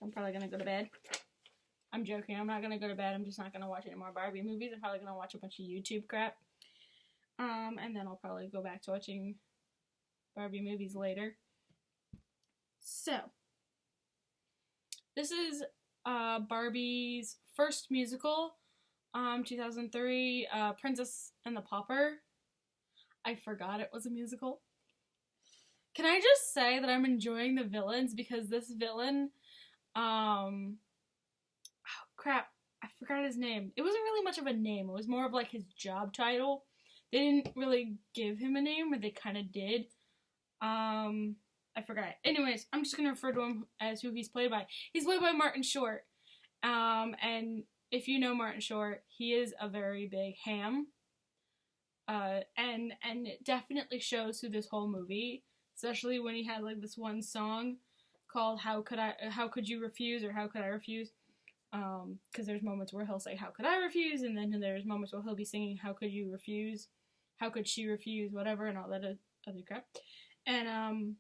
I'm probably gonna go to bed. I'm joking. I'm not gonna go to bed. I'm just not gonna watch any more Barbie movies. I'm probably gonna watch a bunch of YouTube crap. And then I'll probably go back to watching Barbie movies later. So, this is Barbie's first musical, 2003, Princess and the Pauper. I forgot it was a musical. Can I just say that I'm enjoying the villains because this villain, oh crap, I forgot his name. It wasn't really much of a name. It was more of like his job title. They didn't really give him a name, or they kind of did. I forgot. Anyways, I'm just gonna refer to him as who he's played by. He's played by Martin Short. And if you know Martin Short, he is a very big ham. And it definitely shows through this whole movie. Especially when he had like this one song called How Could You Refuse, or How Could I Refuse? Because there's moments where he'll say, how could I refuse? And then there's moments where he'll be singing, how could you refuse? How could she refuse? Whatever, and all that other crap. And,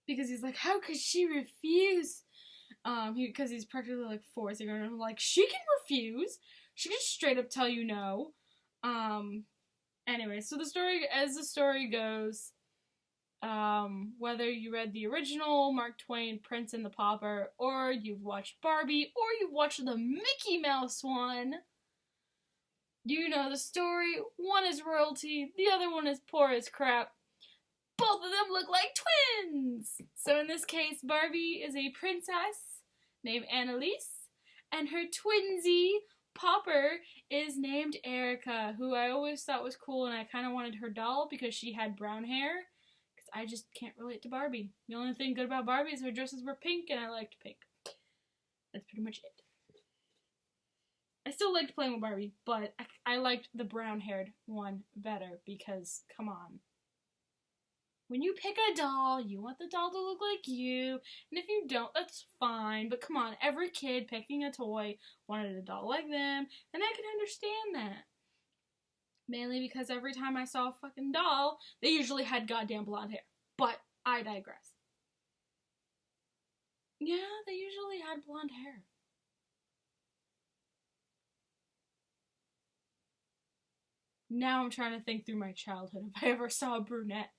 because he's like, how could she refuse? Because he's practically like forcing her, and I'm like, she can refuse. She can straight up tell you no. Anyway, so as the story goes, whether you read the original Mark Twain Prince and the Pauper, or you've watched Barbie, or you've watched the Mickey Mouse one, you know the story. One is royalty, the other one is poor as crap. Both of them look like twins! So in this case, Barbie is a princess named Annalise, and her twinsy, Pauper, is named Erica, who I always thought was cool, and I kind of wanted her doll because she had brown hair. I just can't relate to Barbie. The only thing good about Barbie is her dresses were pink, and I liked pink. That's pretty much it. I still liked playing with Barbie, but I liked the brown-haired one better because, come on. When you pick a doll, you want the doll to look like you, and if you don't, that's fine. But come on, every kid picking a toy wanted a doll like them, and I can understand that. Mainly because every time I saw a fucking doll, they usually had goddamn blonde hair. But I digress. Yeah, they usually had blonde hair. Now I'm trying to think through my childhood if I ever saw a brunette.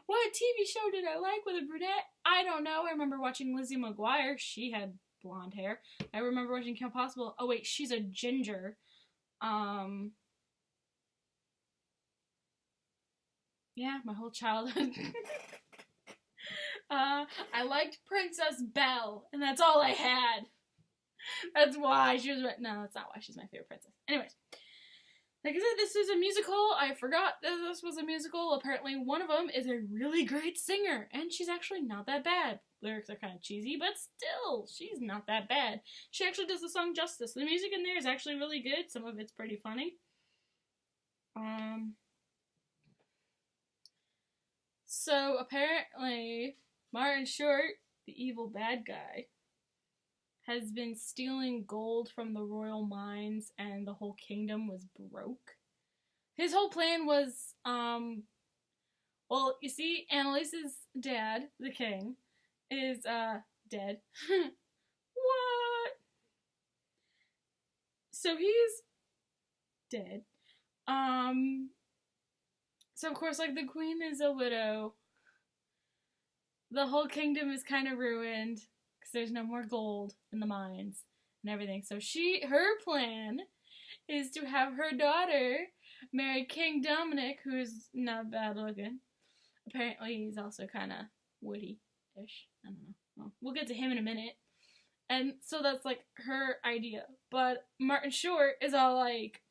What TV show did I like with a brunette? I don't know. I remember watching Lizzie McGuire. She had blonde hair. I remember watching Kim Possible. Oh wait, she's a ginger. Yeah, my whole childhood. I liked Princess Belle, and that's all I had. That's why she was. No, that's not why she's my favorite princess. Anyways, like I said, this is a musical. I forgot that this was a musical. Apparently, one of them is a really great singer, and she's actually not that bad. Lyrics are kind of cheesy, but still, she's not that bad. She actually does the song justice. The music in there is actually really good. Some of it's pretty funny. So, apparently, Martin Short, the evil bad guy, has been stealing gold from the royal mines, and the whole kingdom was broke. His whole plan was, well, you see, Annalise's dad, the king, is, dead. What? So he's dead. So, of course, like, the queen is a widow. The whole kingdom is kind of ruined because there's no more gold in the mines and everything. So her plan is to have her daughter marry King Dominic, who's not bad looking. Apparently, he's also kind of woody-ish. I don't know. Well, we'll get to him in a minute. And so that's, like, her idea. But Martin Short is all like,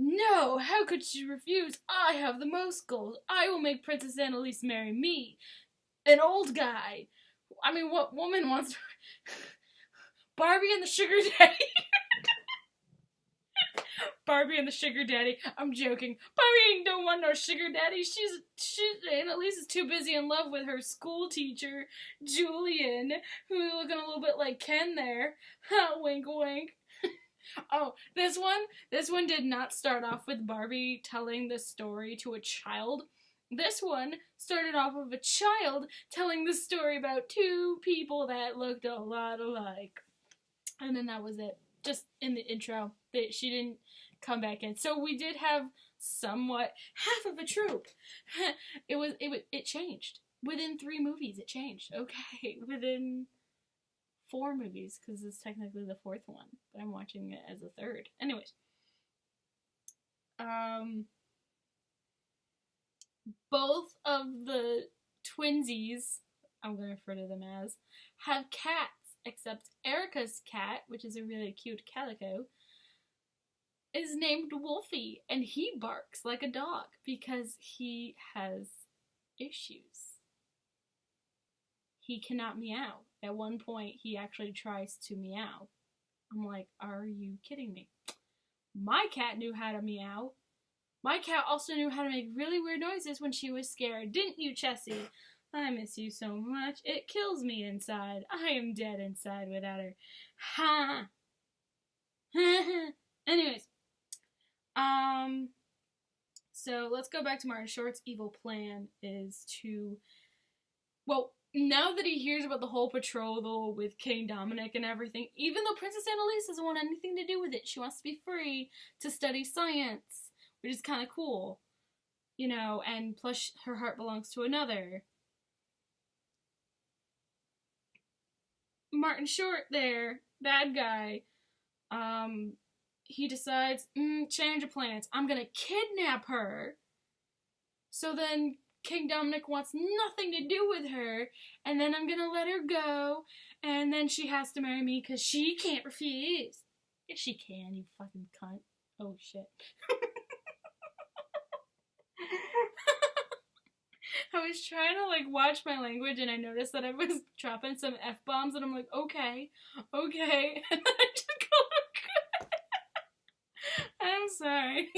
no, how could she refuse? I have the most gold. I will make Princess Annalise marry me, an old guy. I mean, what woman wants Barbie and the sugar daddy? Barbie and the sugar daddy. I'm joking. Barbie don't want no sugar daddy. Annalise is too busy in love with her school teacher, Julian, who's looking a little bit like Ken there. Wink, wink. Oh, this one did not start off with Barbie telling the story to a child. This one started off with a child telling the story about two people that looked a lot alike. And then that was it. Just in the intro. She didn't come back in. So we did have somewhat half of a troop. It changed. Within 3 movies, it changed. Okay. Within 4 movies, because it's technically the 4th one. But I'm watching it as a 3rd. Anyways. Both of the twinsies, I'm going to refer to them as, have cats. Except Erica's cat, which is a really cute calico, is named Wolfie, and he barks like a dog because he has issues. He cannot meow. At one point, he actually tries to meow. I'm like, are you kidding me? My cat knew how to meow. My cat also knew how to make really weird noises when she was scared. Didn't you, Chessie? I miss you so much. It kills me inside. I am dead inside without her. Ha! Anyways. So let's go back to Martin Short's evil plan is to... Well, now that he hears about the whole betrothal with King Dominic and everything, even though Princess Annalise doesn't want anything to do with it, she wants to be free to study science, which is kind of cool. You know, and plus her heart belongs to another. Martin Short there, bad guy, he decides, change of plans. I'm gonna kidnap her. So then King Dominic wants nothing to do with her, and then I'm gonna let her go, and then she has to marry me because she can't refuse. Yes, she can, you fucking cunt. Oh, shit. I was trying to, like, watch my language, and I noticed that I was dropping some F-bombs, and I'm like, okay, and then I just go, I'm sorry.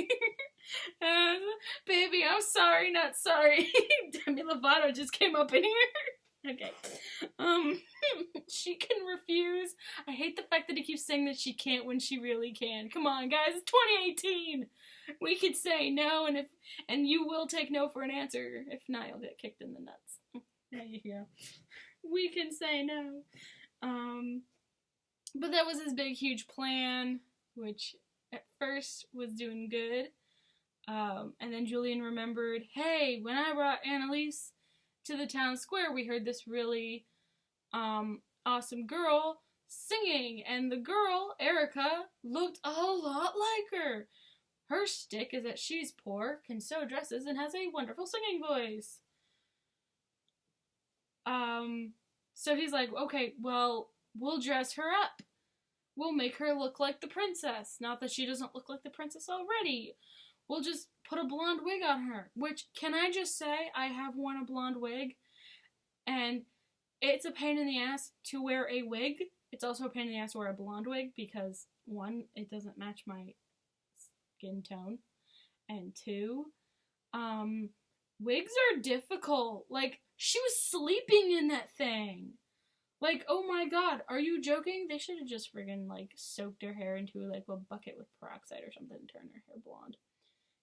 Baby, I'm sorry, not sorry. Demi Lovato just came up in here. Okay. She can refuse. I hate the fact that he keeps saying that she can't when she really can. Come on, guys, it's 2018. We could say no, and you will take no for an answer. If not, you'll get kicked in the nuts. There you go. We can say no. But that was his big, huge plan, which at first was doing good. And then Julian remembered, hey, when I brought Annalise to the town square, we heard this really awesome girl singing, and the girl, Erica, looked a lot like her. Her shtick is that she's poor, can sew dresses, and has a wonderful singing voice. So he's like, okay, well, we'll dress her up. We'll make her look like the princess. Not that she doesn't look like the princess already. We'll just put a blonde wig on her. Which, can I just say, I have worn a blonde wig, and it's a pain in the ass to wear a wig. It's also a pain in the ass to wear a blonde wig because, 1, it doesn't match my skin tone, and 2, wigs are difficult. Like, she was sleeping in that thing. Like, oh my god, are you joking? They should have just friggin', like, soaked her hair into, like, a bucket with peroxide or something and turned her hair blonde.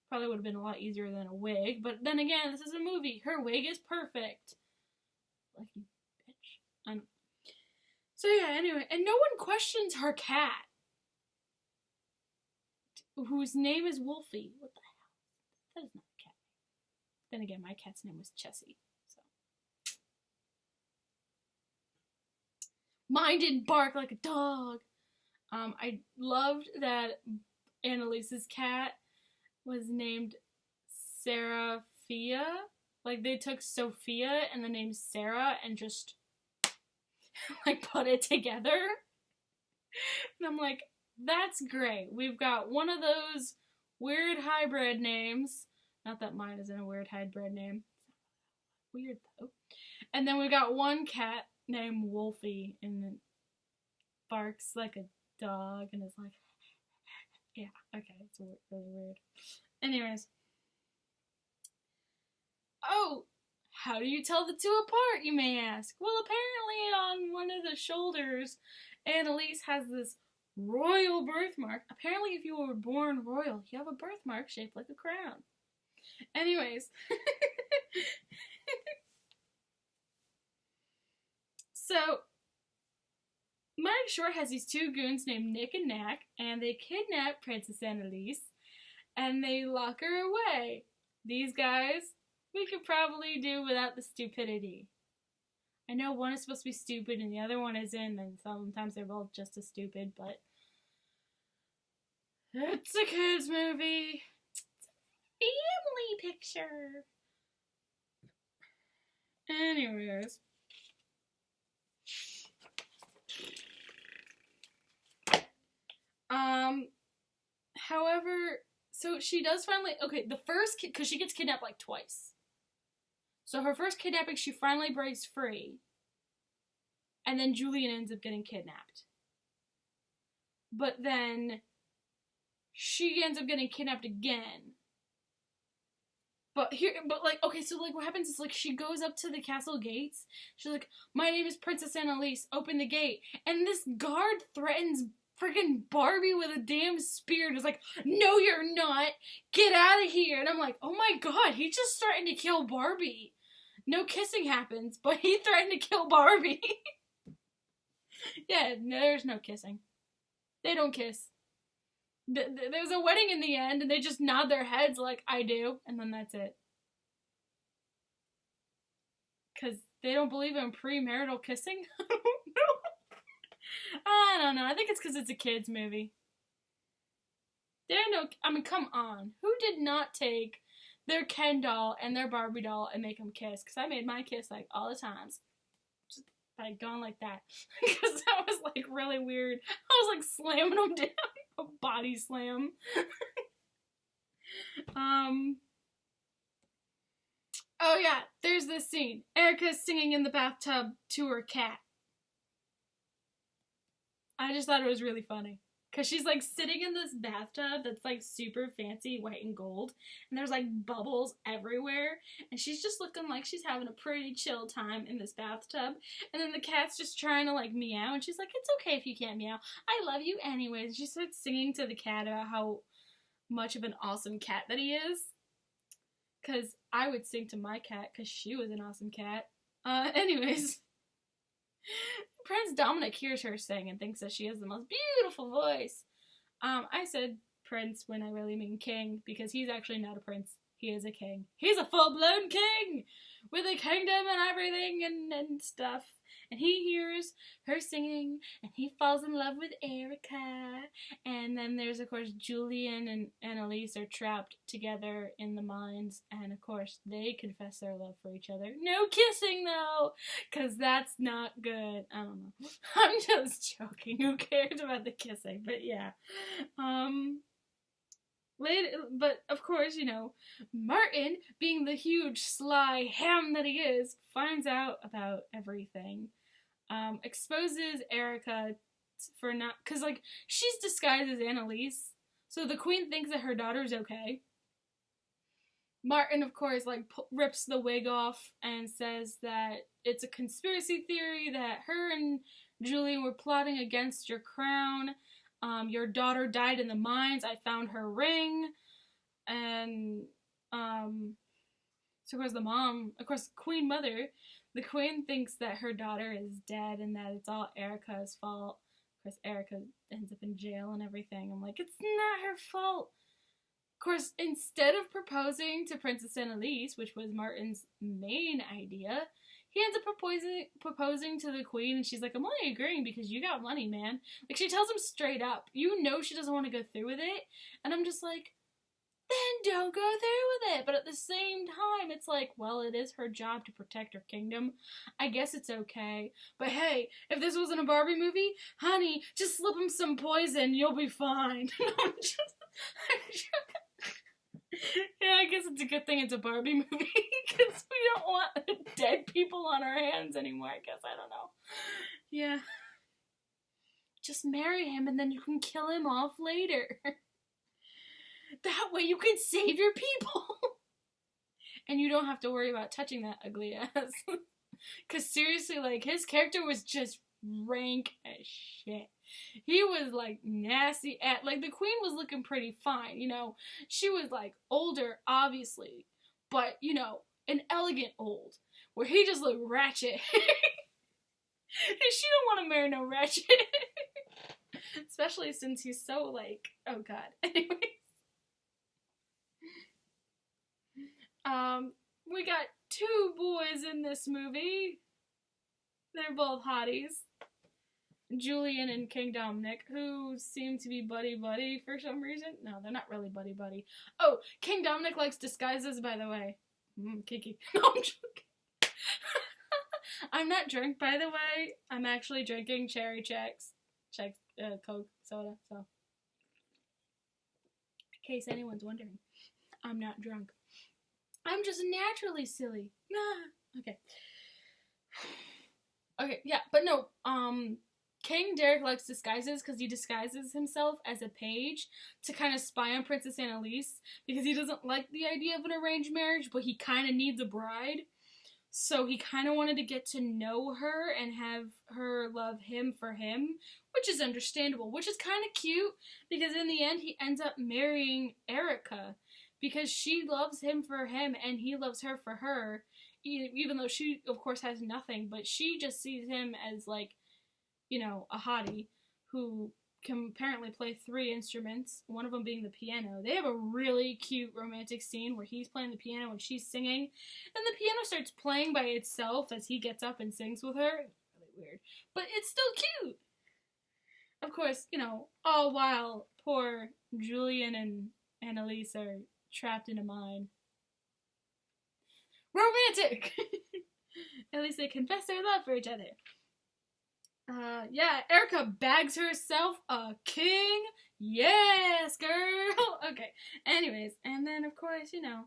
Probably would have been a lot easier than a wig, but then again, this is a movie. Her wig is perfect. Like, you bitch. I know. So yeah, anyway, and no one questions her cat, whose name is Wolfie. What the hell? That is not a cat. Then again, my cat's name was Chessie, so. Mine didn't bark like a dog. I loved that Annalise's cat was named Seraphia. Like, they took Sophia and the name Sarah and just, like, put it together. And I'm like, that's great. We've got one of those weird hybrid names. Not that mine isn't a weird hybrid name. Weird, though. And then we got one cat named Wolfie, and then barks like a dog, and is like, yeah, okay, it's really weird. Anyways. Oh, how do you tell the two apart, you may ask? Well, apparently on one of the shoulders, Annalise has this royal birthmark. Apparently if you were born royal, you have a birthmark shaped like a crown. Anyways. So, Martin Short has these two goons named Nick and Knack, and they kidnap Princess Annalise, and they lock her away. These guys, we could probably do without the stupidity. I know one is supposed to be stupid and the other one isn't, and sometimes they're both just as stupid, but it's a kids' movie. It's a family picture. Anyways. However, so she does finally, okay, the first, because she gets kidnapped like twice. So her first kidnapping, she finally breaks free. And then Julian ends up getting kidnapped. But then she ends up getting kidnapped again. But what happens is, like, she goes up to the castle gates. She's like, my name is Princess Annalise, open the gate. And this guard threatens freaking Barbie with a damn spear. It's like, no, you're not. Get out of here. And I'm like, oh my god, he just threatened to kill Barbie. No kissing happens, but he threatened to kill Barbie. Yeah, no, there's no kissing. They don't kiss. There's a wedding in the end, and they just nod their heads like, I do, and then that's it. Because they don't believe in premarital kissing? I don't know. I think it's because it's a kids' movie. Come on. Who did not take their Ken doll and their Barbie doll and make them kiss? Because I made mine kiss, like, all the times. Just by going like that. Because that was, like, really weird. I was, like, slamming them down. A body slam. Oh yeah, there's this scene. Erica's singing in the bathtub to her cat. I just thought it was really funny. Because she's, like, sitting in this bathtub that's, like, super fancy, white and gold. And there's, like, bubbles everywhere. And she's just looking like she's having a pretty chill time in this bathtub. And then the cat's just trying to, like, meow. And she's like, it's okay if you can't meow. I love you anyways. And she starts singing to the cat about how much of an awesome cat that he is. Because I would sing to my cat because she was an awesome cat. Anyways. Prince Dominic hears her sing and thinks that she has the most beautiful voice. I said prince when I really mean king, because he's actually not a prince. He is a king. He's a full-blown king! With a kingdom and everything and stuff. And he hears her singing, and he falls in love with Erica. And then there's, of course, Julian and Annalise are trapped together in the mines. And, of course, they confess their love for each other. No kissing, though! Because that's not good. I don't know. I'm just joking. Who cares about the kissing? But, yeah. But, of course, you know, Martin, being the huge, sly ham that he is, finds out about everything. Exposes Erica for not... Because, like, she's disguised as Annalise, so the queen thinks that her daughter's okay. Martin, of course, like, rips the wig off and says that it's a conspiracy theory that her and Julian were plotting against your crown. Your daughter died in the mines. I found her ring. And, so of course the Queen Mother, the Queen thinks that her daughter is dead and that it's all Erica's fault. Of course, Erica ends up in jail and everything. I'm like, it's not her fault. Of course, instead of proposing to Princess Annalise, which was Martin's main idea, he ends up proposing to the queen, and she's like, I'm only agreeing because you got money, man. Like, she tells him straight up. You know she doesn't want to go through with it. And I'm just like, then don't go through with it. But at the same time, it's like, well, it is her job to protect her kingdom. I guess it's okay. But hey, if this wasn't a Barbie movie, honey, just slip him some poison. You'll be fine. I'm just yeah, I guess it's a good thing it's a Barbie movie, because we don't want dead people on our hands anymore, I guess. I don't know. Yeah. Just marry him and then you can kill him off later. That way you can save your people. And you don't have to worry about touching that ugly ass. Because seriously, like, his character was just rank as shit. He was like nasty at, like, the queen was looking pretty fine, you know. She was like older, obviously, but you know, an elegant old, where he just looked ratchet. And she don't want to marry no ratchet. Especially since he's so like, oh god. Anyways. We got two boys in this movie. They're both hotties. Julian and King Dominic, who seem to be buddy-buddy for some reason. No, they're not really buddy-buddy. Oh, King Dominic likes disguises, by the way. Kiki. No, I'm joking. I'm not drunk, by the way. I'm actually drinking cherry Chex, Coke, soda, so. In case anyone's wondering, I'm not drunk. I'm just naturally silly. Okay. Okay, yeah, but no, King Derek likes disguises because he disguises himself as a page to kind of spy on Princess Annalise because he doesn't like the idea of an arranged marriage, but he kind of needs a bride. So he kind of wanted to get to know her and have her love him for him, which is understandable, which is kind of cute because in the end he ends up marrying Erica because she loves him for him and he loves her for her, even though she, of course, has nothing, but she just sees him as, like, you know, a hottie who can apparently play 3 instruments, one of them being the piano. They have a really cute romantic scene where he's playing the piano and she's singing, and the piano starts playing by itself as he gets up and sings with her. It's really weird, but it's still cute. Of course, you know, all while poor Julian and Annalise are trapped in a mine. Romantic! At least they confess their love for each other. Yeah, Erica bags herself a king. Yes, girl. Okay. Anyways, and then of course, you know,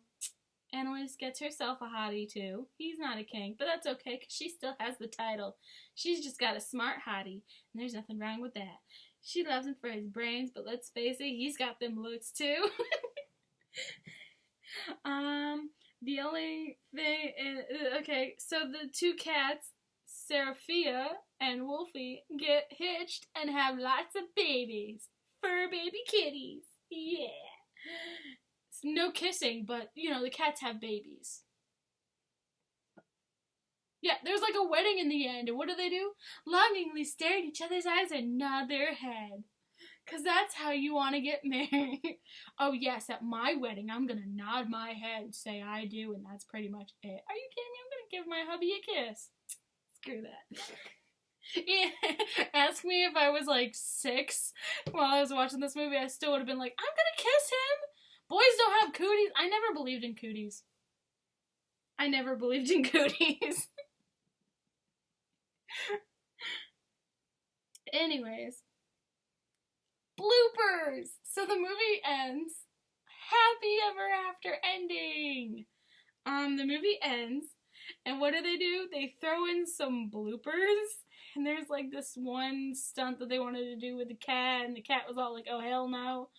Annalise gets herself a hottie too. He's not a king, but that's okay because she still has the title. She's just got a smart hottie, and there's nothing wrong with that. She loves him for his brains, but let's face it, he's got them looks too. The only thing is, okay, so the two cats, Seraphia and Wolfie, get hitched and have lots of babies. Fur baby kitties. Yeah. It's no kissing, but, you know, the cats have babies. Yeah, there's like a wedding in the end, and what do? Longingly stare at each other's eyes and nod their head. Because that's how you want to get married. Oh, yes, at my wedding, I'm going to nod my head and say I do, and that's pretty much it. Are you kidding me? I'm going to give my hubby a kiss. Screw that. Yeah. Ask me if I was, like, 6 while I was watching this movie. I still would have been like, I'm going to kiss him. Boys don't have cooties. I never believed in cooties. Anyways. Bloopers! So the movie ends. Happy ever after ending! The movie ends, and what do? They throw in some bloopers, and there's like this one stunt that they wanted to do with the cat, and the cat was all like, oh hell no.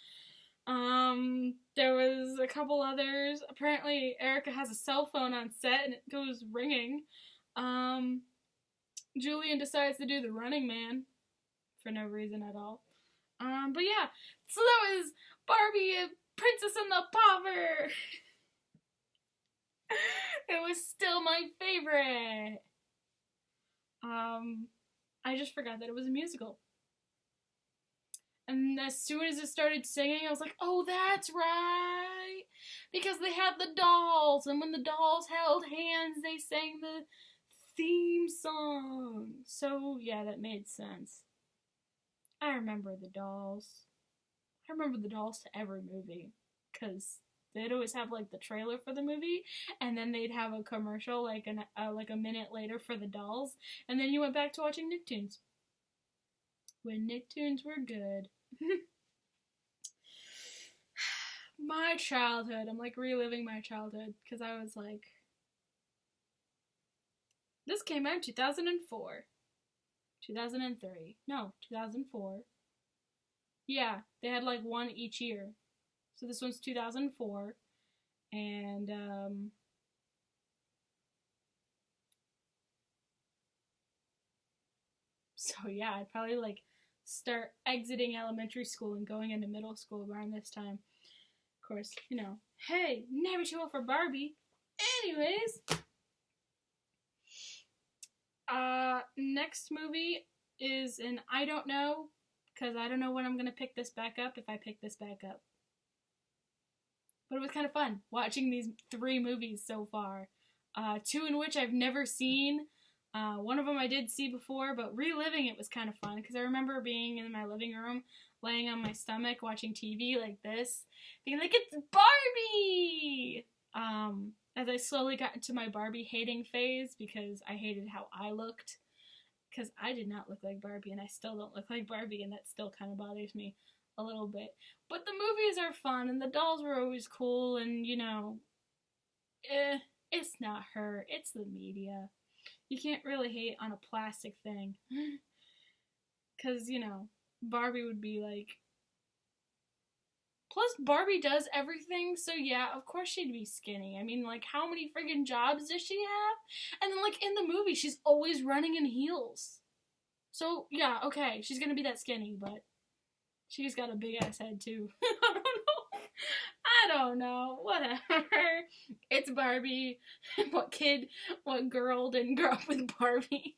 There was a couple others. Apparently Erica has a cell phone on set, and it goes ringing. Julian decides to do the Running Man, for no reason at all. But yeah, so that was Barbie and Princess and the Pauper. It was still my favorite. I just forgot that it was a musical. And as soon as it started singing, I was like, oh, that's right. Because they had the dolls, and when the dolls held hands, they sang the theme song. So, yeah, that made sense. I remember the dolls. I remember the dolls to every movie, because they'd always have, like, the trailer for the movie, and then they'd have a commercial, like, a minute later for the dolls, and then you went back to watching Nicktoons. When Nicktoons were good. My childhood. I'm, like, reliving my childhood, because I was, like... This came out in 2004. 2003. No, 2004. Yeah, they had like one each year. So this one's 2004. And, So yeah, I'd probably like start exiting elementary school and going into middle school around this time. Of course, hey, never too old for Barbie. Anyways, next movie is an I don't know, because I don't know when I'm gonna pick this back up if I pick this back up. But it was kind of fun watching these 3 movies so far. 2 in which I've never seen. One of them I did see before, but reliving it was kind of fun because I remember being in my living room, laying on my stomach, watching TV like this, being like, it's Barbie! As I slowly got into my Barbie hating phase because I hated how I looked. Because I did not look like Barbie, and I still don't look like Barbie, and that still kind of bothers me a little bit. But the movies are fun, and the dolls were always cool, and, it's not her, it's the media. You can't really hate on a plastic thing. Because, Barbie would be like... Plus, Barbie does everything, so yeah, of course she'd be skinny. I mean, like, how many friggin' jobs does she have? And then, like, in the movie, she's always running in heels. So, yeah, okay, she's gonna be that skinny, but she's got a big-ass head, too. I don't know. Whatever. It's Barbie. What girl didn't grow up with Barbie?